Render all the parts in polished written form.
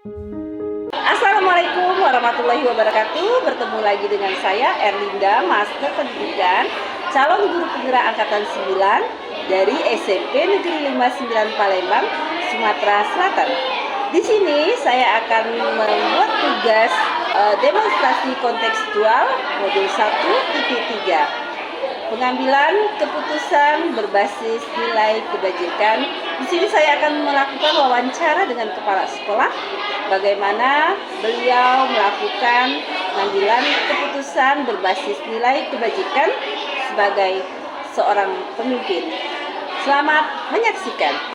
Assalamualaikum warahmatullahi wabarakatuh. Bertemu lagi dengan saya Erlinda, Master Pendidikan, calon guru penggerak angkatan 9 dari SMP Negeri 59 Palembang, Sumatera Selatan. Di sini saya akan membuat tugas demonstrasi kontekstual modul 1 pengambilan keputusan berbasis nilai kebajikan. Di sini saya akan melakukan wawancara dengan kepala sekolah, bagaimana beliau melakukan pengambilan keputusan berbasis nilai kebajikan sebagai seorang pemimpin. Selamat menyaksikan.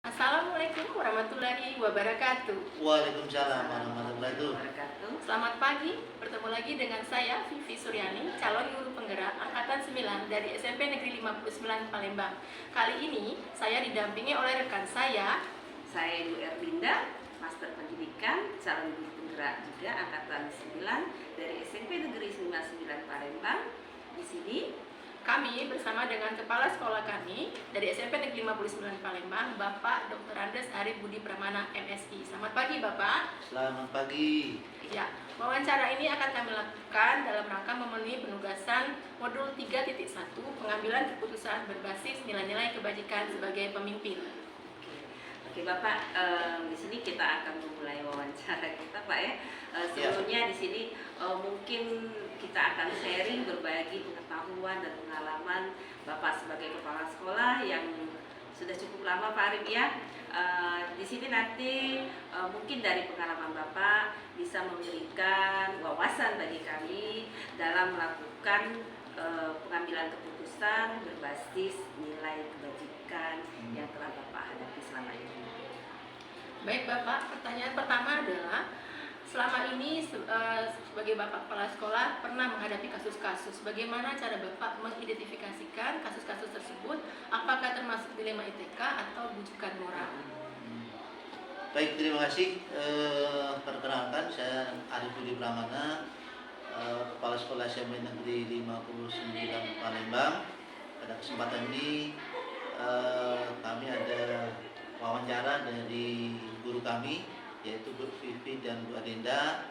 Assalamualaikum warahmatullahi wabarakatuh. Waalaikumsalam warahmatullahi wabarakatuh. Selamat pagi, bertemu lagi dengan saya Vivi Suryani, calon guru penggerak angkatan 9 dari SMP Negeri 59 Palembang. Kali ini saya didampingi oleh rekan saya Ibu Erlinda, Master Pendidikan, calon guru penggerak juga angkatan 9 dari SMP Negeri 59 Palembang. Di sini kami bersama dengan kepala sekolah kami dari SMP Negeri 59 Palembang, Bapak Dr. Andes Ari Budi Pramana MSI. Selamat pagi Bapak. Selamat pagi. Ya, wawancara ini akan kami lakukan dalam rangka memenuhi penugasan modul 3.1 pengambilan keputusan berbasis nilai-nilai kebajikan sebagai pemimpin. Oke Bapak, di sini kita akan memulai wawancara kita Pak ya. Sebelumnya di sini mungkin kita akan sharing, berbagi pengetahuan dan pengalaman Bapak sebagai kepala sekolah yang sudah cukup lama Pak Arif ya. Di sini nanti mungkin dari pengalaman Bapak bisa memberikan wawasan bagi kami dalam melakukan pengambilan keputusan berbasis nilai kebajikan yang telah Bapak hadapi selama ini. Baik Bapak, pertanyaan pertama adalah selama ini sebagai Bapak kepala sekolah pernah menghadapi kasus-kasus. Bagaimana cara Bapak mengidentifikasikan kasus-kasus tersebut? Apakah termasuk dilema ITK atau bujukan moral? Baik, terima kasih. Perkenalkan, saya Ari Budi Pramana, Kepala Sekolah SMP Negeri 59 Palembang. Pada kesempatan ini kami ada wawancara dari guru kami, yaitu Bu Vivi dan Bu Adinda,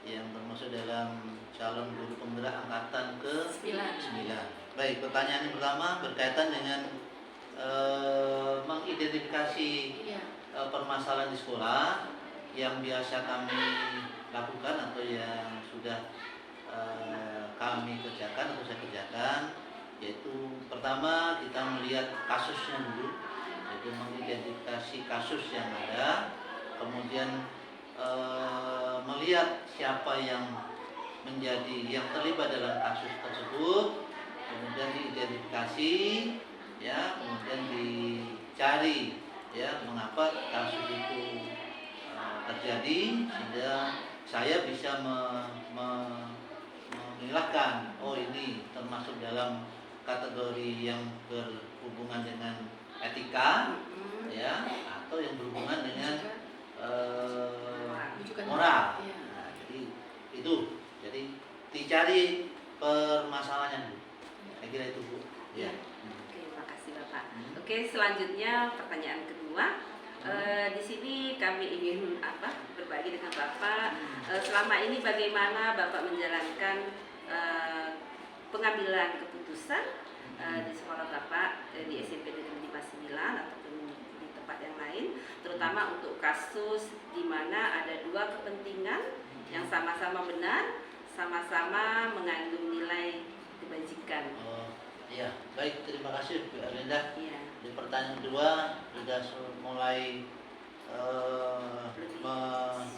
yang termasuk dalam calon guru penggerak angkatan ke-9. Baik, pertanyaan yang pertama berkaitan dengan mengidentifikasi permasalahan di sekolah yang biasa kami lakukan atau yang sudah kami kerjakan atau saya kerjakan, yaitu pertama kita melihat kasusnya dulu, yaitu mengidentifikasi kasus yang ada, kemudian melihat siapa yang terlibat dalam kasus tersebut, kemudian diidentifikasi, ya, kemudian dicari, ya, mengapa kasus itu terjadi, sehingga saya bisa menilaikan, oh ini termasuk dalam kategori yang berhubungan dengan etika, ya, atau yang berhubungan dengan moral. Nah, jadi itu, jadi dicari permasalahannya dulu. Saya kira itu Bu. Ya. Oke, makasih Bapak. Oke, selanjutnya pertanyaan kedua. Di sini kami ingin berbagi dengan Bapak. Selama ini bagaimana Bapak menjalankan pengambilan keputusan di sekolah Bapak di SMP Negeri 59 ataupun di tempat yang lain, terutama untuk kasus di mana ada dua kepentingan yang sama-sama benar, sama-sama mengandung nilai kebajikan. Ya, baik, terima kasih Bu Erlinda. Iya. Di pertanyaan kedua sudah mulai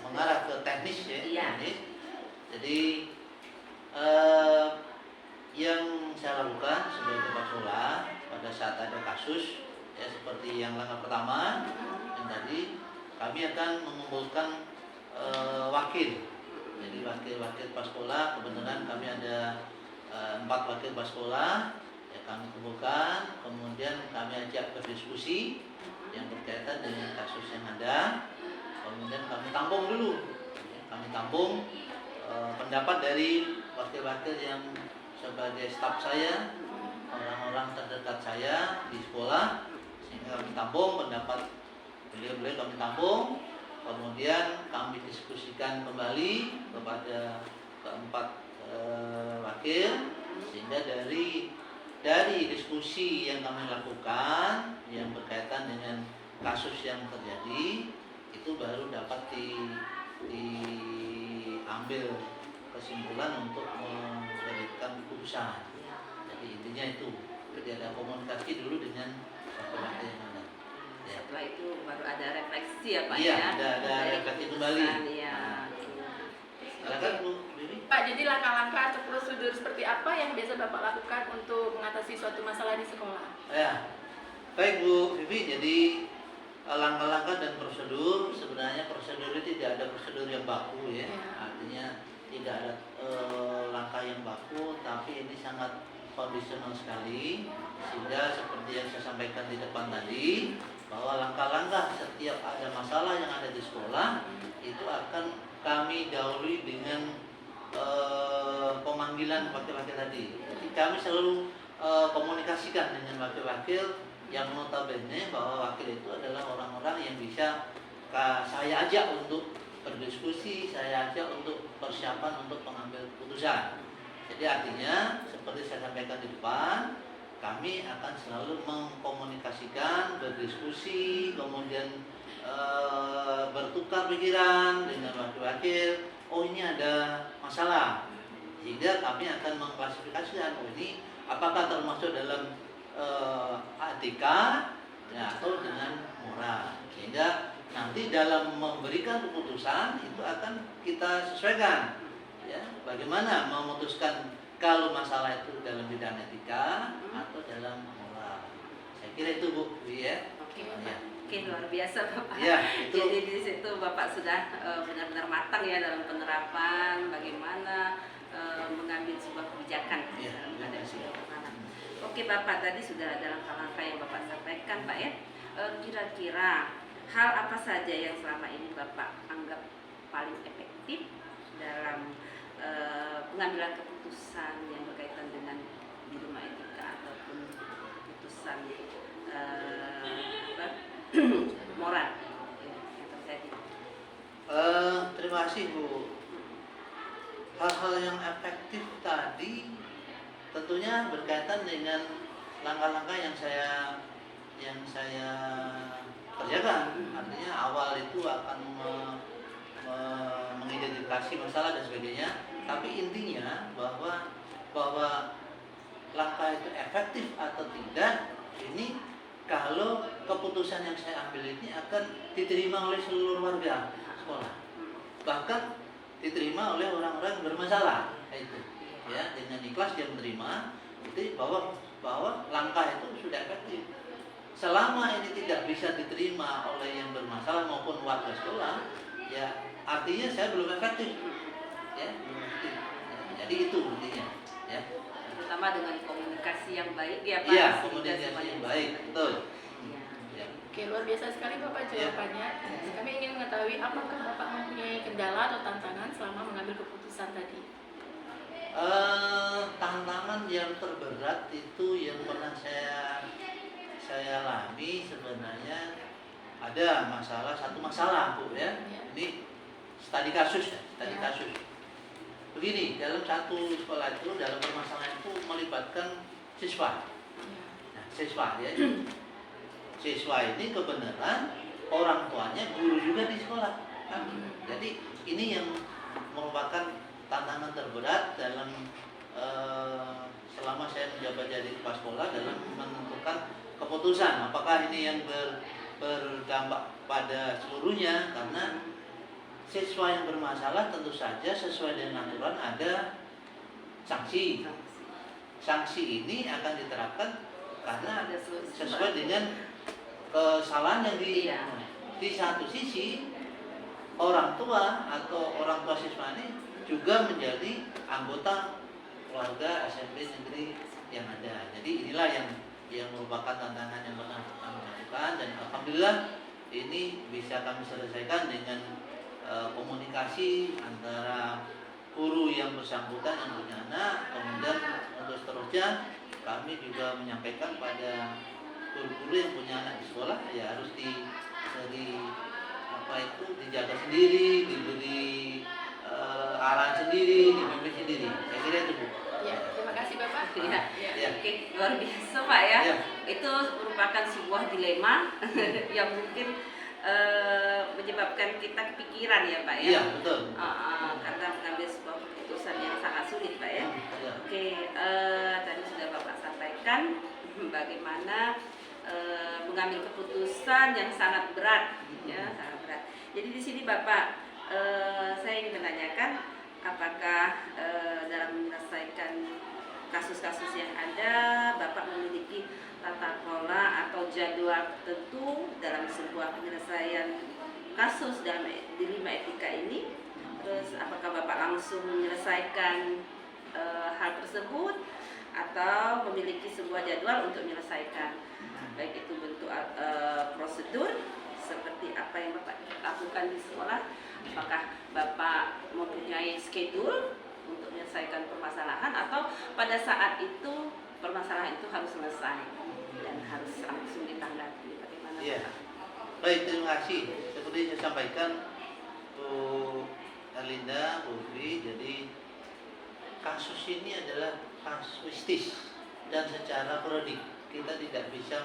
mengarah ke teknis ya. Iya. Teknis. Jadi yang saya lakukan sebagai kepala sekolah pada saat ada kasus, ya, seperti yang langkah pertama yang tadi, kami akan mengumpulkan wakil. Jadi wakil-wakil kepala sekolah, kebetulan kami ada 4 wakil kepala sekolah, ya, kami kumpulkan, kemudian kami ajak berdiskusi yang berkaitan dengan kasus yang ada, kemudian kami tampung dulu, kami tampung pendapat dari wakil-wakil yang sebagai staf saya, orang-orang terdekat saya di sekolah, sehingga kami tampung pendapat beliau-beliau, kami tampung, kemudian kami diskusikan kembali kepada keempat wakil, sehingga dari diskusi yang kami lakukan yang berkaitan dengan kasus yang terjadi itu baru dapat diambil kesimpulan untuk memberikan keputusan. Jadi intinya itu, jadi ada komunikasi dulu dengan wakil-wakil yang ada. Ya. Setelah itu baru ada refleksi ya Pak Iya, ya. ada Dari refleksi keputusan, kembali. Ya. Silakan Bu Bibi. Pak, jadi langkah-langkah atau prosedur seperti apa yang biasa Bapak lakukan untuk mengatasi suatu masalah di sekolah? Ya, baik Bu Vivi. Jadi langkah-langkah dan prosedur, sebenarnya prosedur itu tidak ada prosedur yang baku ya. Artinya tidak ada langkah yang baku, tapi ini sangat kondisional sekali, sehingga seperti yang saya sampaikan di depan tadi, bahwa langkah-langkah setiap ada masalah yang ada di sekolah itu akan kami dahului dengan pemanggilan wakil-wakil tadi. Jadi kami selalu komunikasikan dengan wakil-wakil yang notabene bahwa wakil itu adalah orang-orang yang bisa saya ajak untuk berdiskusi, saya ajak untuk persiapan untuk pengambil keputusan. Jadi artinya seperti saya sampaikan di depan, kami akan selalu mengkomunikasikan, berdiskusi, kemudian bertukar pikiran dengan wakil-wakil. Oh, ini ada masalah, sehingga kami akan mengklasifikasikan, oh ini apakah termasuk dalam etika ya, atau dengan moral, sehingga nanti dalam memberikan keputusan itu akan kita sesuaikan ya, bagaimana memutuskan kalau masalah itu dalam bidang etika atau dalam moral. Saya kira itu Bu ya. Oke, Ya. Oke, luar biasa Bapak. Ya, itu. Jadi di situ Bapak sudah benar-benar matang ya dalam penerapan bagaimana mengambil sebuah kebijakan Ya, dalam terima keadaan kasih. sederhana. Oke Bapak, tadi sudah ada langkah-langkah yang Bapak sampaikan Pak ya. Kira-kira hal apa saja yang selama ini Bapak anggap paling efektif dalam pengambilan keputusan yang berkaitan dengan di rumah etika ataupun keputusan moral yang terjadi? Terima kasih Bu. Hal-hal yang efektif tadi tentunya berkaitan dengan langkah-langkah yang saya kerjakan. Artinya awal itu akan mengidentifikasi masalah dan sebagainya. Tapi intinya bahwa langkah itu efektif atau tidak, ini kalau keputusan yang saya ambil ini akan diterima oleh seluruh warga sekolah, bahkan diterima oleh orang-orang yang bermasalah, itu ya, dengan ikhlas dia menerima itu bahwa langkah itu sudah efektif. Selama ini tidak bisa diterima oleh yang bermasalah maupun warga sekolah, ya artinya saya belum efektif ya, belum efektif. Jadi itu intinya ya. Terutama dengan komunikasi yang baik ya Pak. Iya, sehingga komunikasi semuanya yang bisa baik, terlibat. betul. Iya. Ya. Oke, luar biasa sekali Bapak jawabannya. Kami ingin mengetahui apakah Bapak mempunyai kendala atau tantangan selama mengambil keputusan tadi? Tantangan yang terberat itu yang pernah saya alami sebenarnya ada satu masalah Bu ya. Ya. Ini studi kasus ya, studi kasus. Begini, dalam satu sekolah itu, dalam permasalahan itu melibatkan siswa. Nah, siswa ya. Siswa ini kebenaran orang tuanya guru juga di sekolah. Nah, jadi ini yang merupakan tantangan terberat dalam selama saya menjabat jadi kepala sekolah dalam menentukan keputusan apakah ini yang berdampak pada seluruhnya, karena siswa yang bermasalah tentu saja sesuai dengan aturan ada sanksi. Sanksi ini akan diterapkan karena sesuai dengan kesalahan yang di satu sisi orang tua atau orang tua siswa ini juga menjadi anggota keluarga SMP negeri yang ada. Jadi inilah yang merupakan tantangan yang pernah kami lakukan, dan alhamdulillah ini bisa kami selesaikan dengan komunikasi antara guru yang bersangkutan yang punya anak. Kemudian untuk seterusnya kami juga menyampaikan pada guru-guru yang punya anak di sekolah ya harus dijaga sendiri, diberi arahan sendiri, dibimbing sendiri. Saya kira itu, Bu. Ya, terima kasih Bapak. Iya. Ya. Oke, luar biasa Pak ya. Ya. Itu merupakan sebuah dilema yang mungkin menyebabkan kita kepikiran ya Pak ya. Iya, betul. Karena mengambil sebuah keputusan yang sangat sulit Pak ya. Ya. Oke, tadi sudah Bapak sampaikan bagaimana mengambil keputusan yang sangat berat, ya sangat berat. Jadi di sini Bapak, saya ingin menanyakan, apakah dalam menyelesaikan kasus-kasus yang ada, Bapak memiliki tata kelola atau jadwal tertentu dalam sebuah penyelesaian kasus dalam dilema etika ini? Terus apakah Bapak langsung menyelesaikan hal tersebut atau memiliki sebuah jadwal untuk menyelesaikan, baik itu bentuk prosedur seperti apa yang Bapak lakukan di sekolah? Apakah Bapak mempunyai schedule untuk menyelesaikan permasalahan atau pada saat itu permasalahan itu harus selesai dan harus langsung ditanggapi? Bagaimana Iya. Bapak? Baik, terima kasih. Seperti saya sampaikan, Bu Erlinda, Bu Ufi, jadi kasus ini adalah kasuistis dan secara periodik. Kita tidak bisa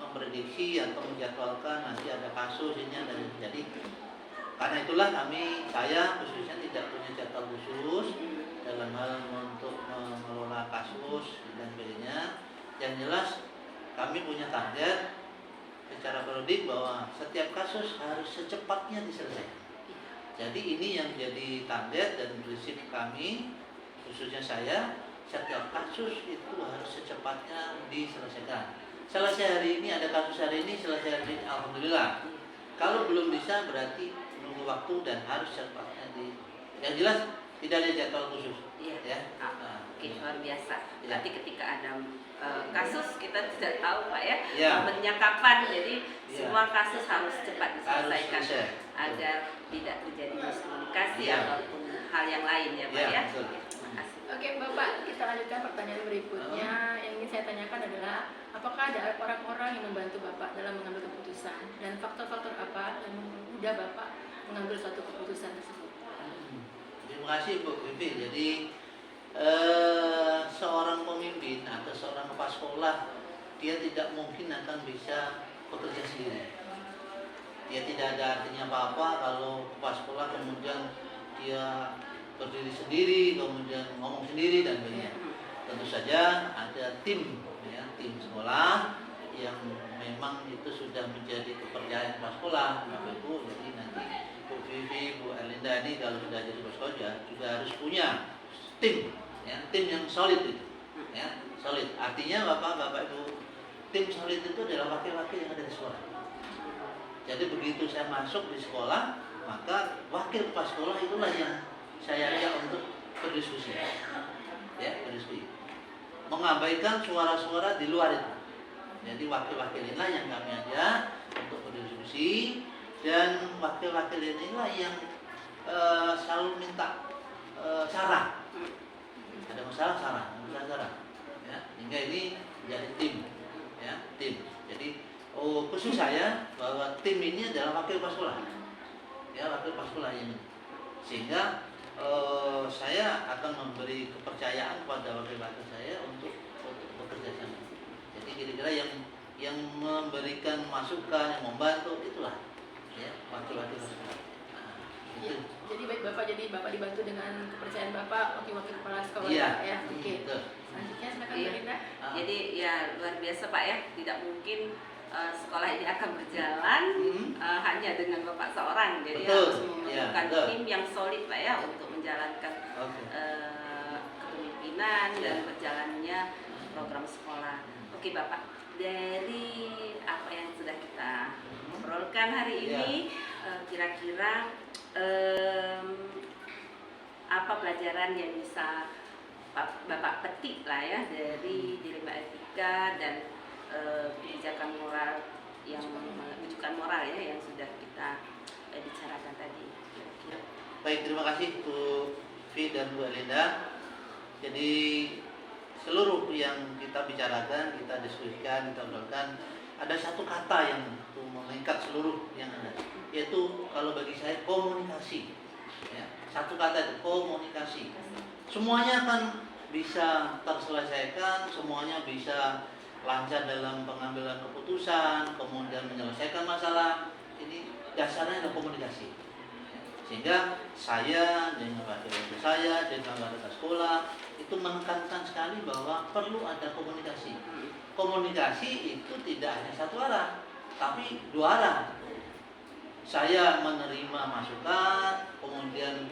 memprediksi atau menjadwalkan nanti ada kasus ini ada. Jadi karena itulah saya khususnya tidak punya jadwal khusus dalam hal untuk mengelola kasus dan sebagainya. Yang jelas kami punya target secara periodik bahwa setiap kasus harus secepatnya diselesaikan. Jadi ini yang jadi target dan prinsip kami, khususnya saya, setiap kasus itu harus secepatnya diselesaikan. Selesai hari ini, ada kasus hari ini, selesai hari ini, alhamdulillah. Kalau belum bisa berarti menunggu waktu dan harus secepatnya yang jelas tidak ada jadwal khusus. Iya. Ya. Oke, luar biasa. Ya. Nanti ketika ada kasus kita tidak tahu Pak ya, Ya. momennya kapan. Jadi Ya. semua kasus harus cepat diselesaikan Harus selesai. agar tidak terjadi miskomunikasi Ya. ataupun hal yang lain ya Pak Ya, ya. betul. Terima kasih. Oke Bapak, kita lanjutkan pertanyaan berikutnya. Yang ingin saya tanyakan adalah, apakah ada orang-orang yang membantu Bapak dalam mengambil keputusan dan faktor-faktor apa yang mempermudah Bapak mengambil suatu keputusan tersebut? Terima kasih Bu Vivi. Jadi seorang pemimpin atau seorang kepala sekolah dia tidak mungkin akan bisa bekerja sendiri. Dia tidak ada artinya apa-apa kalau kepala sekolah kemudian dia berdiri sendiri, kemudian ngomong sendiri dan sebagainya. Tentu saja ada tim, ya, tim sekolah yang memang itu sudah menjadi kepercayaan kepala sekolah, Bapak Ibu. Jadi nanti Bu Vivi, Bu Erlinda ini kalau sudah jadi kepala sekolah juga harus punya tim, ya, tim yang solid itu, ya, solid. Artinya Bapak Ibu, tim solid itu adalah wakil-wakil yang ada di sekolah. Jadi begitu saya masuk di sekolah, maka wakil kepala sekolah itulah yang saya ajak untuk berdiskusi, ya, berdiskusi, mengabaikan suara-suara di luar itu. Jadi wakil-wakil inilah yang kami ajak untuk berdiskusi, dan wakil-wakil inilah yang selalu minta saran. Ada masalah saran, ya, hingga ini menjadi tim, ya, tim. Jadi khusus saya bahwa tim ini adalah wakil kepala sekolah, ya, wakil kepala sekolah ini, sehingga saya akan memberi kepercayaan kepada wakil-wakil saya untuk bekerja sama. Jadi kira-kira yang memberikan masukan, yang membantu itulah, ya, wakil-wakil sekolah. Ya, jadi baik Bapak, jadi Bapak dibantu dengan kepercayaan Bapak wakil-wakil kepala sekolah Iya. Pak, ya. Oke. Betul. Selanjutnya silakan Iya. Bu Linda. Jadi ya luar biasa Pak ya, tidak mungkin sekolah ini akan berjalan hanya dengan Bapak seorang. Jadi Betul. harus memerlukan Ya, betul. tim yang solid Pak ya untuk menjalankan Oke. kepemimpinan dan berjalannya program sekolah. Oke Bapak, dari apa yang sudah kita obrolkan hari ini, kira-kira apa pelajaran yang bisa Bapak petik lah ya dari dilema etika dan kebijakan moral yang rujukan moral ya yang sudah kita bicarakan tadi, kira-kira. Baik, terima kasih Bu Vi dan Bu Elinda. Jadi seluruh yang kita bicarakan, kita diskusikan, kita obrolkan, ada satu kata yang mengikat seluruh yang ada, yaitu kalau bagi saya komunikasi. Ya, satu kata itu komunikasi. Semuanya akan bisa terselesaikan, semuanya bisa lancar dalam pengambilan keputusan, kemudian menyelesaikan masalah. Ini dasarnya adalah komunikasi. Sehingga saya dengan wakil-wakil saya, dengan warga sekolah itu menekankan sekali bahwa perlu ada komunikasi. Komunikasi itu tidak hanya satu arah, tapi dua arah. Saya menerima masukan, kemudian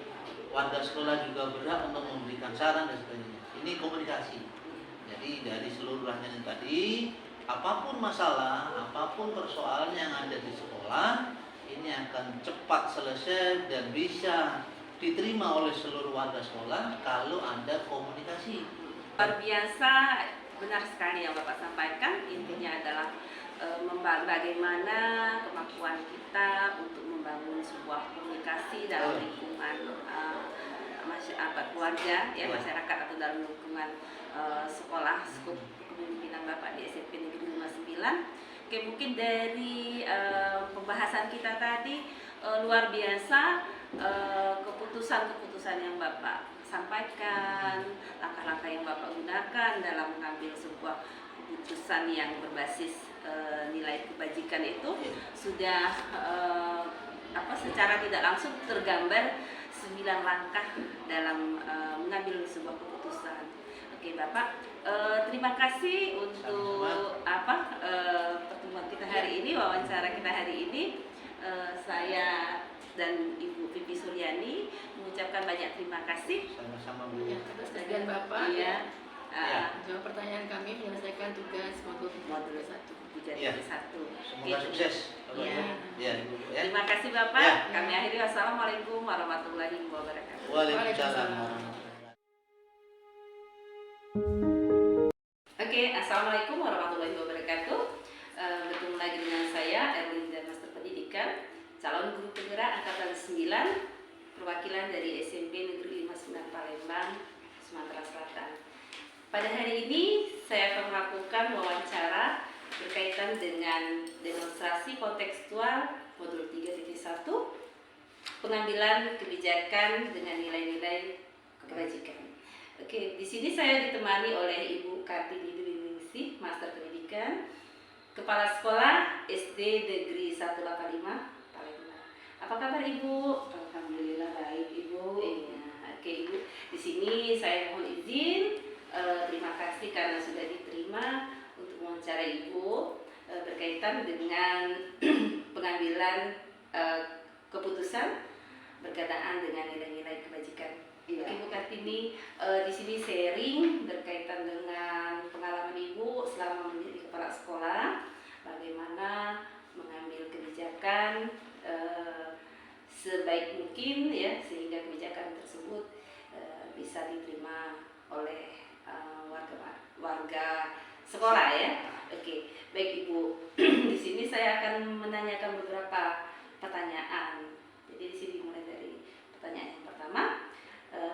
warga sekolah juga berhak untuk memberikan saran dan sebagainya. Ini komunikasi. Jadi dari seluruh rangkaian tadi, apapun masalah, apapun persoalan yang ada di sekolah, ini akan cepat selesai dan bisa diterima oleh seluruh warga sekolah kalau ada komunikasi. Luar biasa, benar sekali yang Bapak sampaikan. Intinya adalah bagaimana kemampuan kita untuk membangun sebuah komunikasi dalam lingkungan masyarakat, keluarga, ya, masyarakat atau dalam lingkungan sekolah, skup kepemimpinan Bapak di SMP Negeri 59. Oke, mungkin dari pembahasan kita tadi luar biasa, keputusan-keputusan yang Bapak sampaikan, langkah-langkah yang Bapak gunakan dalam mengambil sebuah keputusan yang berbasis nilai kebajikan itu sudah secara tidak langsung tergambar 9 langkah dalam mengambil sebuah keputusan. Oke Bapak, terima kasih untuk pertemuan kita hari ini, wawancara kita hari ini. Saya dan Ibu Pipi Suryani mengucapkan banyak terima kasih. Sama-sama Bu. Ya, atas kehadiran Bapak. Iya. Jawab pertanyaan kami, menyelesaikan tugas modul 1. Jadi Ya. satu. Semoga sukses. Iya. Ya, Ibu, ya. Terima kasih Bapak. Ya. Kami akhiri. Wassalamualaikum warahmatullahi wabarakatuh. Waalaikumsalam warahmatullahi Oke, assalamualaikum warahmatullahi wabarakatuh. Bertemu lagi dengan saya Erlinda, Master Pendidikan, calon guru penggerak angkatan 9, perwakilan dari SMP Negeri 59 Palembang, Sumatera Selatan. Pada hari ini saya akan melakukan wawancara berkaitan dengan demonstrasi kontekstual modul 3.1, pengambilan kebijakan dengan nilai-nilai kebajikan. Oke, di sini saya ditemani oleh Ibu Kartini Dwi Ningsih, Master Pendidikan, Kepala Sekolah SD Negeri 185 Palembang. Apa kabar Ibu? Alhamdulillah baik Ibu. Iya, oke Ibu. Di sini saya mohon izin, terima kasih karena sudah diterima untuk wawancara Ibu berkaitan dengan pengambilan keputusan berkenaan dengan nilai-nilai kebajikan. Iya. Oke Bu Kartini, di sini sharing berkaitan dengan pengalaman Ibu selama menjadi kepala sekolah, bagaimana mengambil kebijakan sebaik mungkin ya, sehingga kebijakan tersebut bisa diterima oleh warga sekolah ya. Oke, baik Ibu. Di sini saya akan menanyakan beberapa pertanyaan. Jadi di sini mulai dari pertanyaan yang pertama.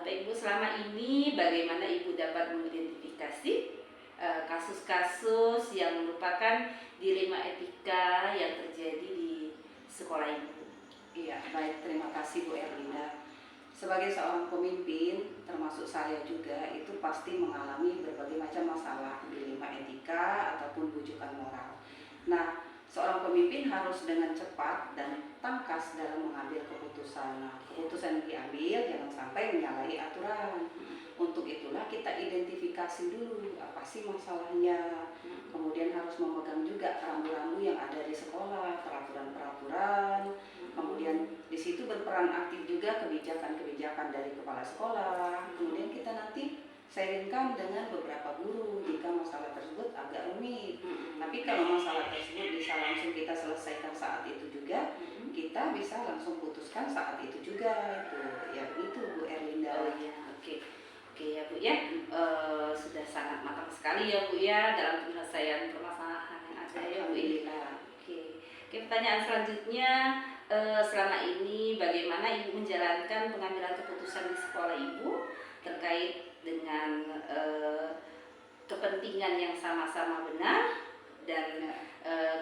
Baik Ibu, selama ini bagaimana Ibu dapat mengidentifikasi kasus-kasus yang merupakan dilema etika yang terjadi di sekolah Ibu? Iya, baik, terima kasih Bu Erlinda. Sebagai seorang pemimpin, termasuk saya juga, itu pasti mengalami berbagai macam masalah, dilema etika ataupun bujukan moral. Nah, seorang pemimpin harus dengan cepat dan tangkas dalam mengambil keputusan. Nah, keputusan yang diambil jangan sampai menyalahi aturan. Untuk itulah kita identifikasi dulu apa sih masalahnya. Kemudian harus memegang juga rambu-rambu yang ada di sekolah, peraturan-peraturan. Kemudian di situ berperan aktif juga kebijakan-kebijakan dari kepala sekolah. Kemudian kita nanti sharingkan dengan beberapa guru jika masalah tersebut agak rumit. Tapi kalau masalah tersebut bisa langsung kita selesaikan saat itu juga, kita bisa langsung putuskan saat itu juga. Itu ya begitu Bu Erlinda. Oh iya, oke ya Bu ya. Sudah sangat matang sekali ya Bu ya dalam penyelesaian permasalahan yang ada ya Bu. Alhamdulillah. Oke, pertanyaan selanjutnya, selama ini bagaimana Ibu menjalankan pengambilan keputusan di sekolah Ibu terkait dengan kepentingan yang sama-sama benar dan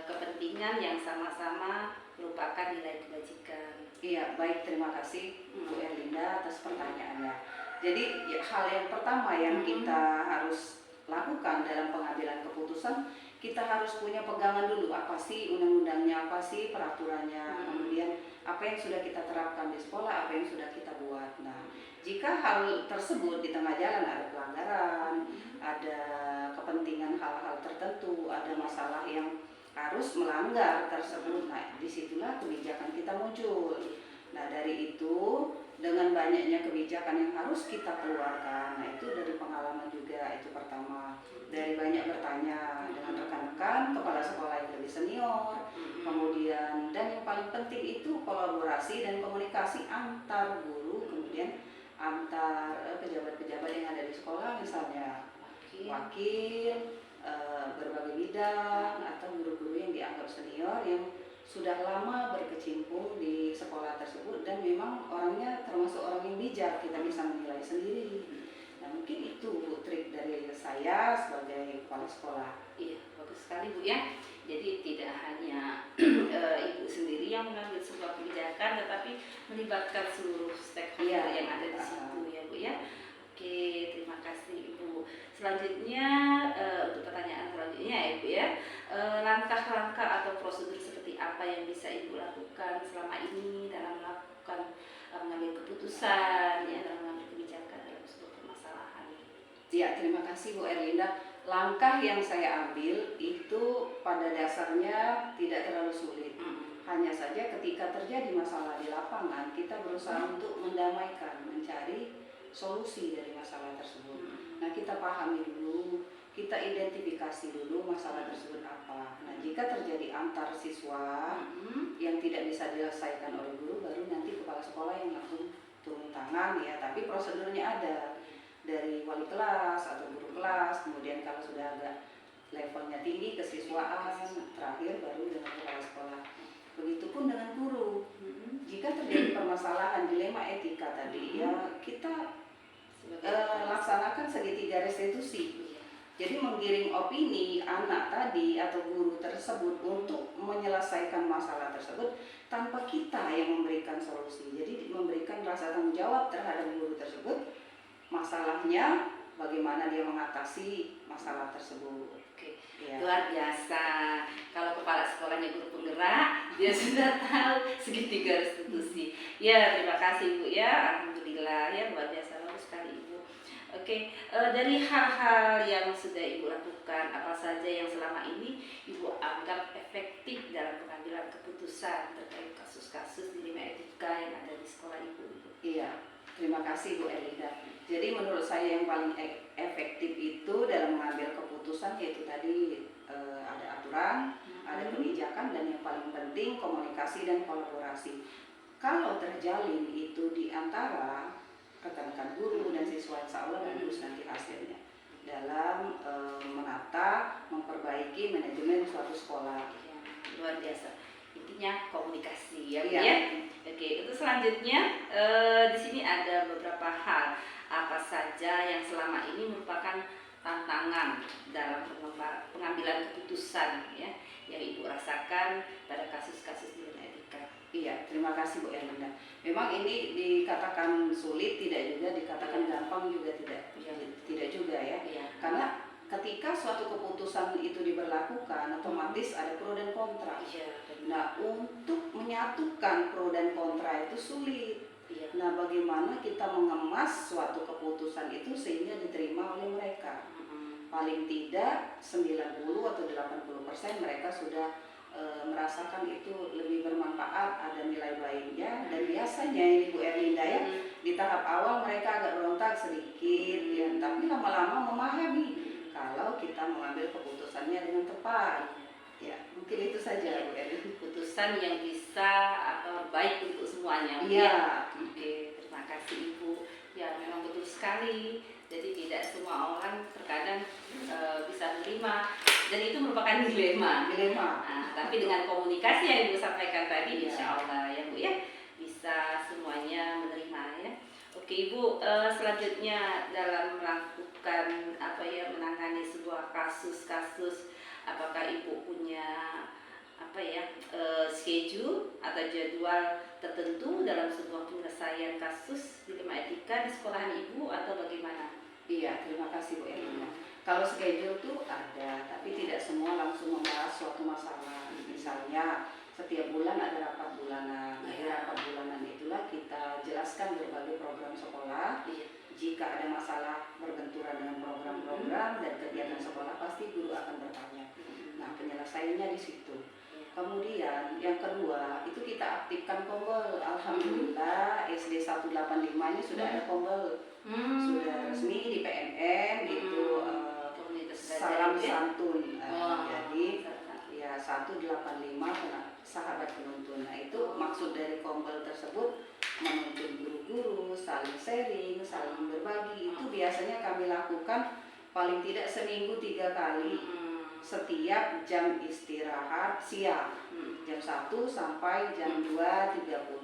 kepentingan yang sama-sama merupakan nilai kebajikan. Iya, baik, terima kasih Bu Erlinda atas pertanyaannya. Jadi hal yang pertama yang kita harus lakukan dalam pengambilan keputusan, kita harus punya pegangan dulu apa sih undang-undangnya, apa sih peraturannya, kemudian apa yang sudah kita terapkan di sekolah, apa yang sudah kita buat. Nah, jika hal tersebut di tengah jalan ada pelanggaran, ada kepentingan hal-hal tertentu, ada masalah yang harus melanggar tersebut, nah disitulah kebijakan kita muncul. Nah dari itu, dengan banyaknya kebijakan yang harus kita keluarkan, nah itu dari pengalaman juga, itu pertama. Dari banyak bertanya dengan rekan-rekan, kepala sekolah yang lebih senior, kemudian dan yang paling penting itu kolaborasi dan komunikasi antar guru, kemudian antar pejabat-pejabat yang ada di sekolah, misalnya wakil, berbagai bidang, atau guru-guru yang dianggap senior yang sudah lama berkecimpung di sekolah tersebut dan memang orangnya termasuk orang yang bijak, kita bisa menilai sendiri. Nah mungkin itu Bu trik dari saya sebagai kepala sekolah. Iya, bagus sekali Bu ya. Jadi tidak hanya Ibu sendiri yang mengambil sebuah kebijakan, tetapi melibatkan seluruh stakeholder yang ada di situ ya Bu ya. Oke, terima kasih Ibu. Selanjutnya untuk pertanyaan selanjutnya ya Ibu ya, langkah-langkah atau prosedur seperti apa yang bisa Ibu lakukan selama ini dalam melakukan mengambil keputusan ya, dalam mengambil kebijakan dalam sebuah permasalahan. Ya, terima kasih Bu Erlinda. Langkah yang saya ambil itu pada dasarnya tidak terlalu sulit. Hanya saja ketika terjadi masalah di lapangan, kita berusaha untuk mendamaikan, mencari solusi dari masalah tersebut. Nah kita pahami dulu, kita identifikasi dulu masalah tersebut apa. Nah jika terjadi antar siswa yang tidak bisa diselesaikan oleh guru, baru nanti kepala sekolah yang langsung turun tangan ya. Tapi prosedurnya ada dari wali kelas atau guru kelas, kemudian kalau sudah agak levelnya tinggi kesiswaan, terakhir baru dengan kepala sekolah. Begitupun dengan guru. Jika terjadi permasalahan dilema etika tadi ya kita laksanakan segitiga restitusi. Jadi menggiring opini anak tadi atau guru tersebut untuk menyelesaikan masalah tersebut tanpa kita yang memberikan solusi. Jadi memberikan rasa tanggung jawab terhadap guru tersebut, masalahnya bagaimana dia mengatasi masalah tersebut. Oke, Ya. luar biasa. Kalau kepala sekolahnya guru penggerak, dia sudah tahu segitiga restitusi. Ya, terima kasih Bu ya. Alhamdulillah ya, luar biasa, bagus sekali Ibu. Oke, dari hal-hal yang sudah Ibu lakukan, apa saja yang selama ini Ibu anggap efektif dalam pengambilan keputusan terkait kasus-kasus dilema etika yang ada di sekolah Ibu? Iya, terima kasih Bu Erlinda. Jadi menurut saya yang paling efektif itu dalam mengambil keputusan yaitu tadi ada aturan, ada kebijakan, dan yang paling penting komunikasi dan kolaborasi. Kalau terjalin itu di antara rekan-rekan guru dan siswa, insya Allah bagus nanti hasilnya dalam menata, memperbaiki manajemen suatu sekolah. Ya, luar biasa. Intinya komunikasi ya, Bu Iya. ya. Oke, itu selanjutnya di sini ada beberapa hal apa saja yang selama ini merupakan tantangan dalam pengambilan keputusan ya yang Ibu rasakan pada kasus-kasus dilema etika. Iya, terima kasih Bu Erlinda. Memang ini dikatakan sulit, tidak juga dikatakan gampang juga tidak juga ya. Iya. Karena ketika suatu keputusan itu diberlakukan, otomatis ada pro dan kontra. Iya. Nah, untuk menyatukan pro dan kontra itu sulit. Iya. Nah, bagaimana kita mengemas suatu keputusan itu sehingga diterima oleh mereka? Paling tidak 90 atau 80% mereka sudah merasakan itu lebih bermanfaat, ada nilai baiknya. Dan biasanya ini Bu Erlinda ya, di tahap awal mereka agak berontak sedikit ya, tapi lama-lama memahami kalau kita mengambil keputusannya dengan tepat. Ya, mungkin itu saja Bu Erlinda. Keputusan yang bisa atau baik untuk semuanya. Iya. Oke, terima kasih Ibu. Ya, memang betul sekali. Jadi tidak semua orang terkadang bisa menerima, dan itu merupakan dilema. Dilema. Nah, tapi dengan komunikasi yang Ibu sampaikan tadi, Iya. insya Allah ya Bu ya, bisa semuanya menerima ya. Oke Ibu, selanjutnya dalam melakukan apa ya, menangani sebuah kasus-kasus, apakah Ibu punya apa ya, schedule atau jadwal tertentu dalam sebuah penyelesaian kasus dilema etika di sekolahan Ibu atau bagaimana? Iya, terima kasih Bu Erlina. Kalau schedule tuh ada, tapi tidak semua langsung membahas suatu masalah. Misalnya setiap bulan ada rapat bulanan. Di Iya. rapat bulanan itulah kita jelaskan berbagai program sekolah. Iya. Jika ada masalah berbenturan dengan program-program dan kegiatan sekolah, pasti guru akan bertanya. Nah, penyelesaiannya di situ. Kemudian yang kedua itu kita aktifkan kombel. Alhamdulillah SD 185 ini sudah ada kombel, sudah resmi di PNM itu Komunitas salam belajar, ya? santun. Oh. Jadi ya 185 sahabat penuntun. Nah itu maksud dari kombel tersebut menuntun guru-guru, saling sharing, saling berbagi. Itu biasanya kami lakukan paling tidak seminggu 3 kali. Setiap jam istirahat siang jam 1 sampai jam 2.30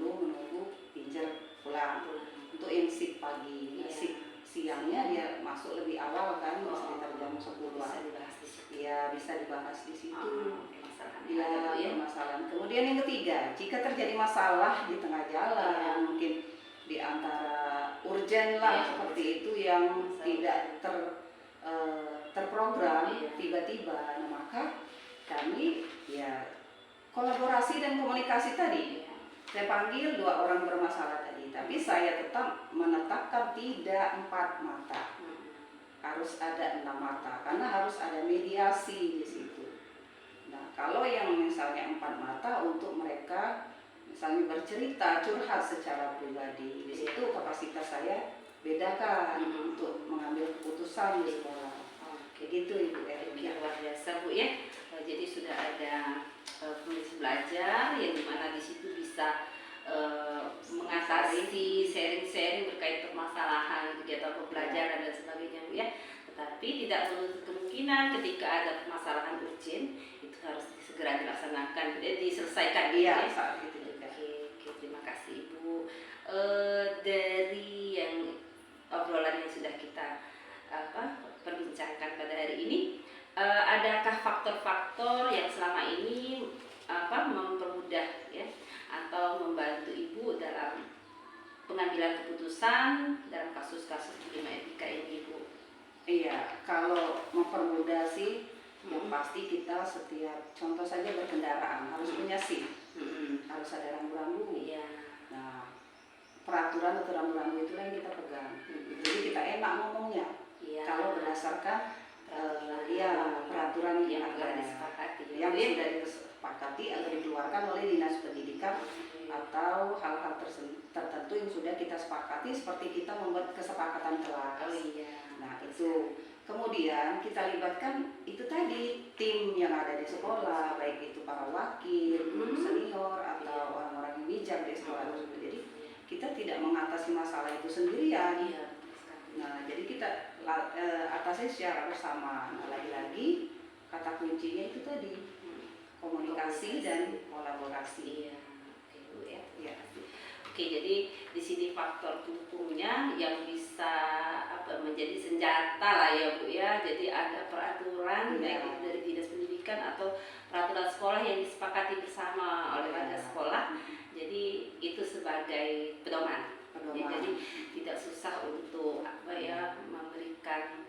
menunggu pinjer pulang. Untuk yang shift pagi, Iya. shift siangnya dia masuk lebih awal kan, sekitar jam 10-an. Bisa dibahas di situ. Ya bisa dibahas di situ. Permasalahannya Ya, ada, Bu, ya. permasalahan. Kemudian yang ketiga, jika terjadi masalah di tengah jalan, mungkin di antara urgen lah Iya. seperti itu yang Masalah. tidak terprogram Iya. tiba-tiba, nah maka kami ya kolaborasi dan komunikasi tadi. Iya. Saya panggil 2 orang bermasalah tadi, tapi saya tetap menetapkan tidak 4 mata, harus ada 6 mata karena harus ada mediasi di situ. Nah, kalau yang misalnya 4 mata untuk mereka misalnya bercerita, curhat secara pribadi, di situ kapasitas saya bedakan untuk mengambil keputusan di sekolah. Kayak gitu Ibu Erlina. Luar biasa Bu ya. Jadi sudah ada komunitas belajar yang dimana di situ bisa mengatasi sharing-sharing terkait permasalahan kegiatan pembelajaran dan sebagainya Bu ya. Tetapi tidak menutup kemungkinan ketika ada permasalahan urgen itu harus segera dilaksanakan, diselesaikan. Iya, ya. saat itu juga. Oke, terima kasih Ibu. Dari yang obrolan yang sudah kita perbincangkan pada hari ini, adakah faktor-faktor yang selama ini mempermudah ya atau membantu Ibu dalam pengambilan keputusan dalam kasus-kasus dilema etika ini Ibu? Iya, kalau mempermudah sih yang pasti kita setiap contoh saja berkendaraan harus punya SIM, harus ada rambu-rambu. Iya. Nah, peraturan atau rambu-rambu itulah yang kita pegang. Jadi kita enak ngomongnya. Iya. Kalau berdasarkan peraturan yang telah ada, disepakati, yang sudah disepakati atau dikeluarkan oleh Dinas Pendidikan atau hal-hal tertentu yang sudah kita sepakati seperti kita membuat kesepakatan kelas. Oh iya. Nah itu kemudian kita libatkan itu tadi tim yang ada di sekolah, baik itu para wakil, guru senior atau orang-orang yang bijak di sekolah tersebut. Jadi kita tidak mengatasi masalah itu sendirian. Iya. Nah jadi kita atasi secara bersama. Nah, lagi-lagi kata kuncinya itu tadi komunikasi dan kolaborasi. Iya. Oke Bu ya. Ya. Oke, jadi di sini faktor pendukungnya yang bisa menjadi senjata lah ya Bu ya. Jadi ada peraturan baik itu dari Dinas Pendidikan atau peraturan sekolah yang disepakati bersama oleh warga sekolah. Jadi itu sebagai pedoman. Ya, jadi tidak susah untuk memberikan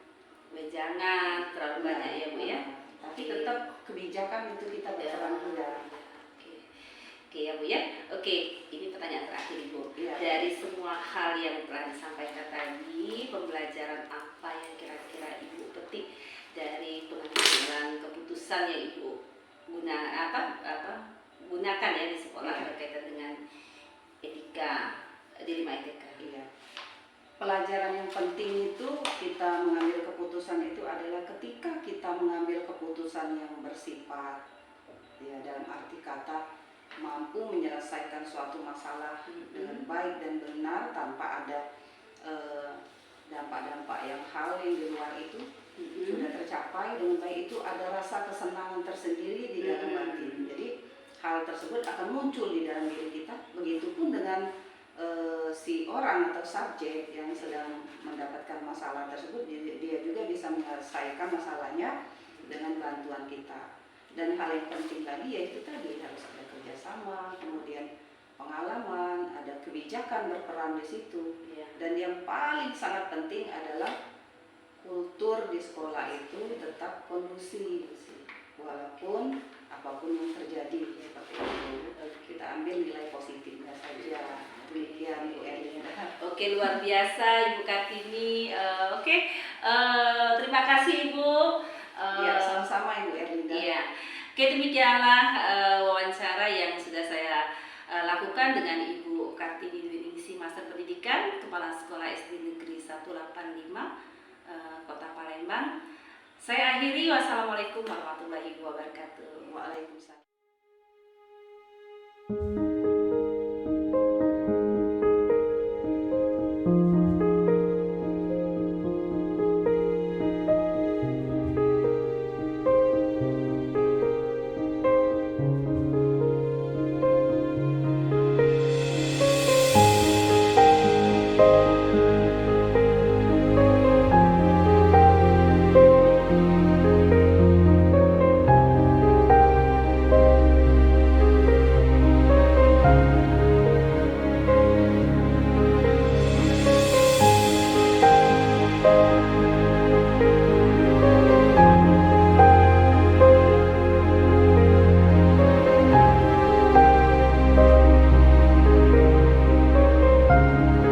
wejangan terlalu banyak ya Bu ya. Tapi tetap kebijakan itu kita berperan juga. Oke ya Bu ya. Oke, ini pertanyaan terakhir Ibu. Iya. Dari semua hal yang telah disampaikan tadi, pembelajaran apa yang kira-kira Ibu petik dari pengambilan keputusan yang Ibu gunakan ya di sekolah berkaitan dengan etika, dilema etika? Iya. Pelajaran yang penting itu kita mengambil keputusan itu adalah ketika kita mengambil keputusan yang bersifat ya dalam arti kata mampu menyelesaikan suatu masalah dengan baik dan benar tanpa ada dampak-dampak yang hal yang di luar itu sudah tercapai dengan baik, itu ada rasa kesenangan tersendiri di dalam batin. Jadi hal tersebut akan muncul di dalam diri kita. Begitupun dengan si orang atau subjek yang sedang mendapatkan masalah tersebut, dia juga bisa menyelesaikan masalahnya dengan bantuan kita. Dan hal yang penting lagi yaitu tadi harus ada kerjasama, kemudian pengalaman, ada kebijakan berperan di situ. Dan yang paling sangat penting adalah kultur di sekolah itu tetap kondusif, walaupun apapun yang terjadi seperti itu. Kita ambil nilai positifnya saja. Demikian Bu Erlinda. Oke, luar biasa Ibu Kartini. Terima kasih Ibu. Ya, sama-sama Ibu Erlinda. Iya. Oke, demikianlah wawancara yang sudah saya lakukan dengan Ibu Kartini Dwi Ningsih, Master Pendidikan, Kepala Sekolah SD Negeri 185 Kota Palembang. Saya akhiri, wassalamualaikum warahmatullahi wabarakatuh. Waalaikumsalam.